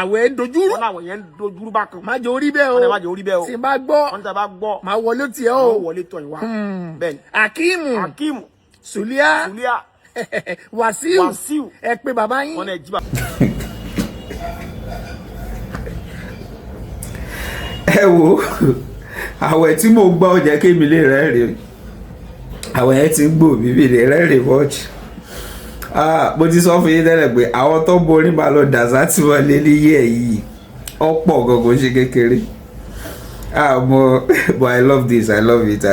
àwẹ̀ dojúrú. wọ́n láwọn yẹn ń dojúrú bákan. má jẹ́ orí bẹ́ẹ̀ o. wọ́n má jẹ́ orí bẹ́ẹ̀ o. tí n bá gbọ́. wọ́n tẹ́ bá gbọ́. máa wọlé tiẹ̀ o. máa wọlé tọ̀ ìwà. bẹ́ẹ̀ni. Akimu. Sulia. Wasiu. ẹ pé bàbá yín. wọ́n ẹ jí bàbá. ẹ wo àwẹ̀ tí mo gbọ́ jẹ́ kí mi lè rẹ́rìn àwẹ̀ yẹn ti ń gbò bíbí lè rẹ́rìn mọ́ọ̀jì. Mo ti sọ fún yín tẹ́lẹ̀ pé àwọn tó borí máa lọ dàsá tí wọ́n lé níyé ẹ̀ yìí ọ̀pọ̀ gangan ṣe kékeré. But I love this, I love it.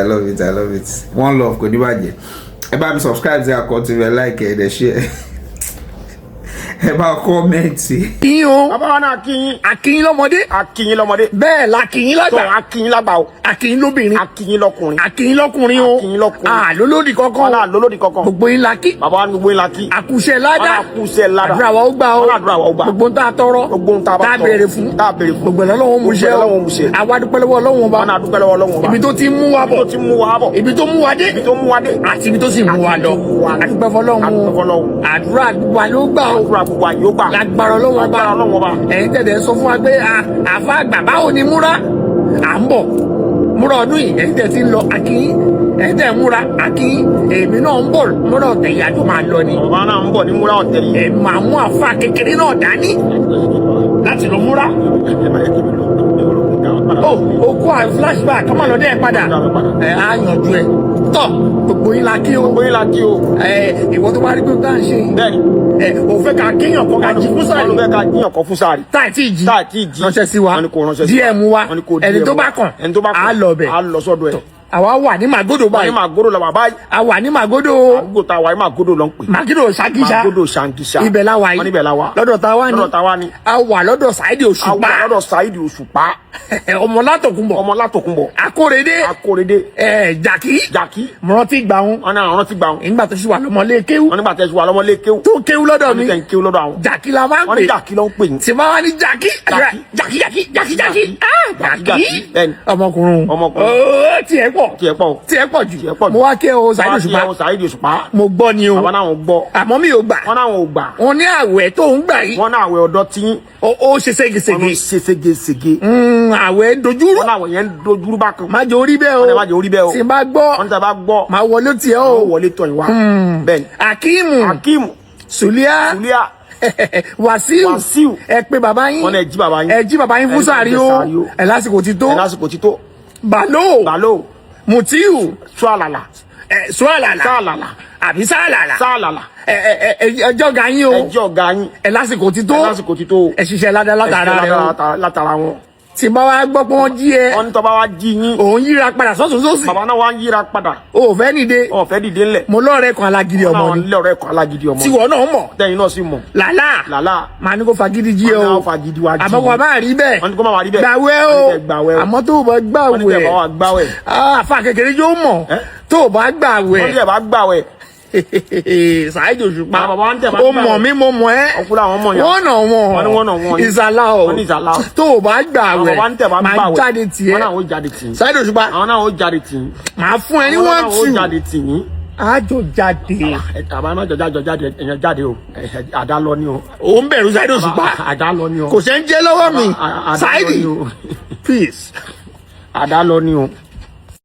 One love kò ní bàjẹ́. Ẹ bá mi subscribe sí àkọ́tù rẹ̀, like ẹ̀ dẹ̀ share. Ẹ bá kọ́mẹ̀ntì. Kíyìn o. Bàbá wa náà kíyìn. Akíyìn lọ́mọdé. Akíyìn lọ́mọdé. Bẹ́ẹ̀ la kíyìn lágbà. Tó akíyìn lágbà o. Akíyìn lóbìnrin. Akíyìn lọ́kùnrin. Akíyìn lọ́kùnrin o. Akíyìn lọ́kùnrin. Lólódì kankan. Wọ́n náà lólódì kankan. Gbogbo yín la kí. Bàbá wa gbogbo yín la kí. Àkúṣẹ́ ládá. Wọ́n náà kúṣẹ́ ládá. Àdúrà wa ó gbà o. Wọ́n náà àdúrà wa ó gbà. Gbogbo ń tá a tọrọ. Gbogbo ń tá a bá tọrọ. Tá a béèrè fún. Tá a béèrè fún. Gbogbo Ọlọ́run mú iṣẹ́ o. Àwa dúpẹ́ lọ́wọ́ Ọlọ́run Ọba. Wọ́n náà dúpẹ́ lọ́wọ́ Ọlọ́run Ọba. Ibi tó ti mú wa bọ̀. Ibi tó mú wa dé. Àti ibi tó sì mú wa lọ. Adúpẹ́ fọlọ́run. Àdúrà wa ló gbà o. Àdúrà gbogbo àyè ó gbà. Lágbára Ọlọ́run Ọba. Ẹ̀yin tẹ̀lé sọ fún wa pé àfa àgbà báwo ni múra à ń bọ̀ múra ọdún yìí ẹ̀yin tẹ̀ ti ń lọ àkíyín ẹ̀yin tẹ̀ múra àkíyín èmi náà ń bọ̀ múra ọ̀tẹ̀ yìí àjọ máa lọ ni. Bàbá náà ń bọ̀ ní múra ọ̀tẹ̀ yìí. ẹ̀ máa mú àfa kékeré náà dání láti lọ múra. O kó à flashback kọ́mọ lọ́dẹ̀ ẹ̀ padà á yanjú ẹ̀ tọ́ gbogbo yín la kí o. Gbogbo yín la kí o. Ìwọ tó bá rí pé o tá à ń ṣe. Bẹ́ẹ̀ni. O fẹ́ ká kéèyàn kọ́ ká jí fún sáré. Wọ́n fẹ́ ká jíyàn kọ́ fún sáré. Táì tí ì jí. Ránṣẹ́ sí wa. Wọ́n ní kò ránṣẹ́ sí wa. DM wa. Ẹni tó bá kàn. Á lọ bẹ̀. Á lọ sọ́dọ̀ ẹ̀. Àwa wà ní Màgódò báyìí. Wọ́n ní Màgódò la wà báyìí. A wà ní Màgódò. Àgùgbò ta wà ní Màgódò ló ń pè. Màgódò Ṣàngíṣà. Màgódò Ṣàngíṣà. Ibẹ̀ la wà yìí. Wọ́n níbẹ̀ la wà. Lọ́dọ̀ ta wá ni. Lọ́dọ̀ ta wá ni. A wà lọ́dọ̀ Saheed Osupa. A wà lọ́dọ̀ Saheed Osupa. Ọmọ látòkùnbọ̀. Ọmọ látòkùnbọ̀. Akórèdé. Jàkí. Mọ̀rántí gbà wọn. Wọ́n náà rántí gbà wọn. Nígbà tó ṣì wà lọ́mọlé kéwú. Wọ́n nígbà tó ṣì wà lọ́mọlé kéwú. Tó kéwú lọ́dọ̀ mi. Wọ́n ní kẹ́ ń kéwú lọ́dọ̀ àwọn. Jàkí la máa ń pè. Wọ́n ní Jàkí ló ń pè ní. Tí máa wá ní Jàkí. Jàkí. Ọmọkùnrin. Tiẹ̀ pọ̀ jù. Mo wá kí o Saheed Osupa. Mo gbọ́ ni o. Àwọn náà gbọ́. Àmọ́ mi ò gbà. Wọ́n náà gbà. Wọ́n ní àwẹ̀ tó ń gbà yìí. Wọ́n náà àwẹ̀ ọ̀dọ́ tí. Ó ṣe ségesège. Wọ́n ṣe ségesège. Àwẹ̀ dojúrú. Wọ́n láwọn yẹn ń dojúrú bákan. Má jẹ́ orí bẹ́ẹ̀ o. Wọ́n má jẹ́ orí bẹ́ẹ̀ o. Tí n bá gbọ́. Wọ́n tẹ́ bá gbọ́. Máa wọlé tiẹ̀ o. Máa wọlé tọ̀ ìwà. Bẹ́ẹ̀ni. Akimu. Sulia. Wasiu. ẹ pé bàbá yín. Wọ́n ẹ jí bàbá yín. Ẹ jí bàbá yín fún sàárì o. Ẹ lásìkò ti tó. Balo. Mutiu. Sualala. Àbí sálàlà. Ẹjọ́ ga yín o. Ẹ lásìkò ti tó. Ẹ ṣiṣẹ́ látara wọn. Tí bá wá gbọ́ pé wọ́n jí ẹ. Wọ́n ní tọ́ bá wá jí yín. Òun yíra padà sọ́tún sósì. Bàbá náà wá ń yíra padà. O fẹ́ dìde. O fẹ́ dìde ńlẹ̀. Mo lọ́ọ̀rẹ́ kan alágídí ọmọ ni. Lọ́ọ̀rẹ́ kan alágídí ọmọ. Tiwọ náà mọ̀. Tẹ́yin náà sì mọ̀. Làlá. Màá ní kó fagídí jí ẹ o. Wọ́n náà fagídí wá jí. Àmọ́ kò bá rí bẹ́ẹ̀. Wọ́n ní kó má wá rí bẹ́ẹ̀. Gbàwẹ̀ o. Àmọ́ tó o bá gbàwẹ̀. Wọ́n ní tẹ́ bá wá gbàwẹ̀. Àfa kékeré yóò mọ̀. Tó o bá gbàwẹ̀. Wọ́n ní tẹ́ bá gbàwẹ̀. Saheed Osupa ó mọ̀ mí mo mọ̀ ẹ́ wọ́n nà wọ́n ìsàlá o tó o bá gbà wẹ̀ máa jáde tiẹ̀ Saheed Osupa máa fún ẹ ní wọ́n tù àjọ jáde. Àbá náà jọ jáde ẹ̀yàn jáde o àdá lọ ni o. Ó ń bẹ̀rù Saheed Osupa àdá lọ ni o. Kò ṣe ń jẹ́ lọ́wọ́ mi Saheed peace àdá lọ ni o.